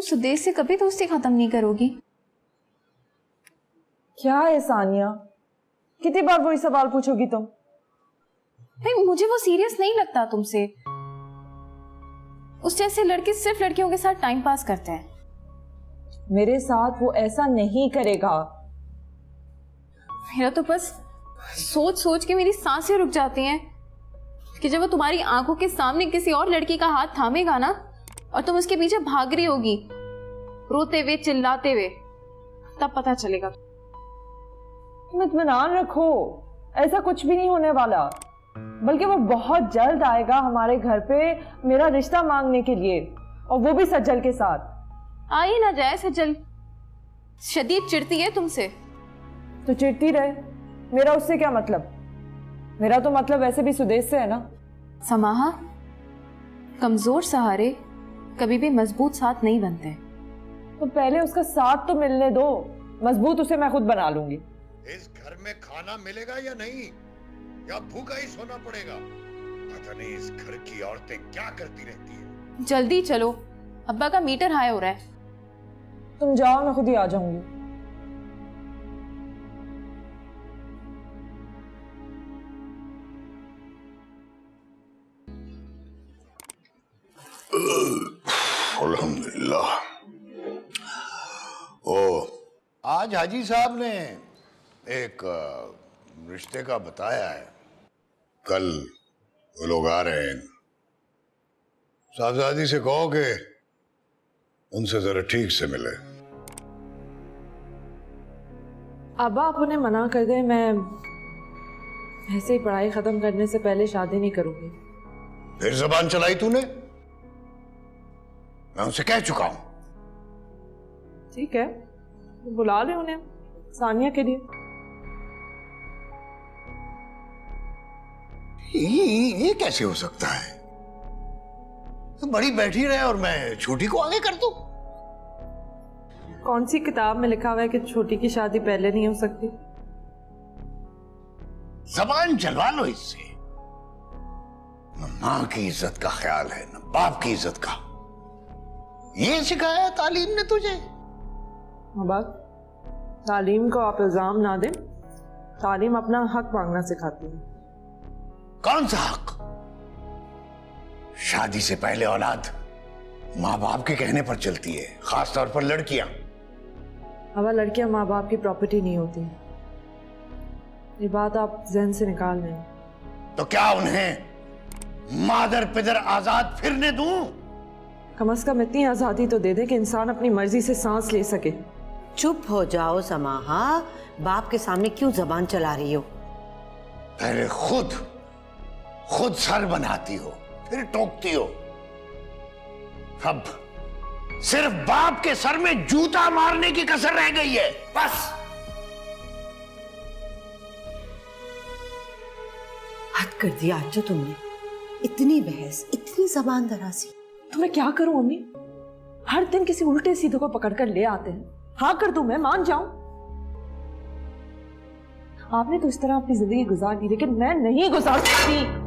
सुदेश से कभी दोस्ती खत्म नहीं करोगी? क्या है सानिया, कितनी बार वही सवाल पूछोगी तुम? भाई मुझे वो सीरियस नहीं लगता तुमसे। उस जैसे लड़के सिर्फ लड़कियों के साथ टाइम पास करते हैं। मेरे साथ वो ऐसा नहीं करेगा। मेरा तो बस सोच सोच के मेरी सांसें रुक जाती हैं कि जब वो तुम्हारी आंखों के सामने किसी और लड़की का हाथ थामेगा ना और तुम उसके पीछे भाग रही होगी रोते हुए चिल्लाते हुए, तब पता चलेगा। तुम इत्मीनान रखो, ऐसा कुछ भी नहीं होने वाला। बल्कि वो बहुत जल्द आएगा हमारे घर पे मेरा रिश्ता मांगने के लिए, और वो भी सज्जल के साथ। आ ही ना जाए सज्जल, शदीद चिढ़ती है तुमसे। तो चिढ़ती रहे, मेरा उससे क्या मतलब? मेरा तो मतलब वैसे भी सुदेश से है ना। समाहा, कमजोर सहारे कभी भी मजबूत साथ नहीं बनते। तो पहले उसका साथ तो मिलने दो, मजबूत उसे मैं खुद बना लूंगी। इस घर में खाना मिलेगा या नहीं, या भूखा ही सोना पड़ेगा? पता नहीं इस घर की औरतें क्या करती रहती हैं। जल्दी चलो, अब्बा का मीटर हाई हो रहा है। तुम जाओ, मैं खुद ही आ जाऊंगी। अल्हम्दुलिल्लाह। ओ, आज हाजी साहब ने एक रिश्ते का बताया है। कल वो लोग आ रहे हैं। साहबजादी से कहो कि उनसे जरा ठीक से मिले। अब आप उन्हें मना कर दें, मैं ऐसे ही पढ़ाई खत्म करने से पहले शादी नहीं करूंगी। फिर जबान चलाई तूने? मैं उनसे कह चुका हूं। ठीक है, बुला ले उन्हें सानिया के लिए। ये कैसे हो सकता है? तो बड़ी बैठी रहे और मैं छोटी को आगे कर दूं? कौन सी किताब में लिखा हुआ है कि छोटी की शादी पहले नहीं हो सकती? जबान चलवा लो इससे। न मां की इज्जत का ख्याल है, न बाप की इज्जत का। ये सिखाया तालीम ने तुझे? बस तालीम को आप इल्जाम ना दें, तालीम अपना हक मांगना सिखाती है। कौन सा हक? शादी से पहले औलाद माँ बाप के कहने पर चलती है, खास तौर पर लड़कियां। अब लड़कियां माँ बाप की प्रॉपर्टी नहीं होती, ये बात आप जहन से निकाल लें। तो क्या उन्हें मादर पिदर आजाद फिरने दूं? कम से कम इतनी आजादी तो दे दे कि इंसान अपनी मर्जी से सांस ले सके। चुप हो जाओ समाहा, बाप के सामने क्यों जबान चला रही हो? पहले खुद सर बनाती हो, फिर टोकती हो। अब सिर्फ बाप के सर में जूता मारने की कसर रह गई है, बस। हद कर दिया आज जो तुमने, इतनी बहस, इतनी जबान दराजी। तो मैं क्या करूं अम्मी? हर दिन किसी उल्टे सीधे को पकड़कर ले आते हैं। हाँ कर दूं, मैं मान जाऊं। आपने तो इस तरह अपनी जिंदगी गुजार दी, लेकिन मैं नहीं गुजार सकती।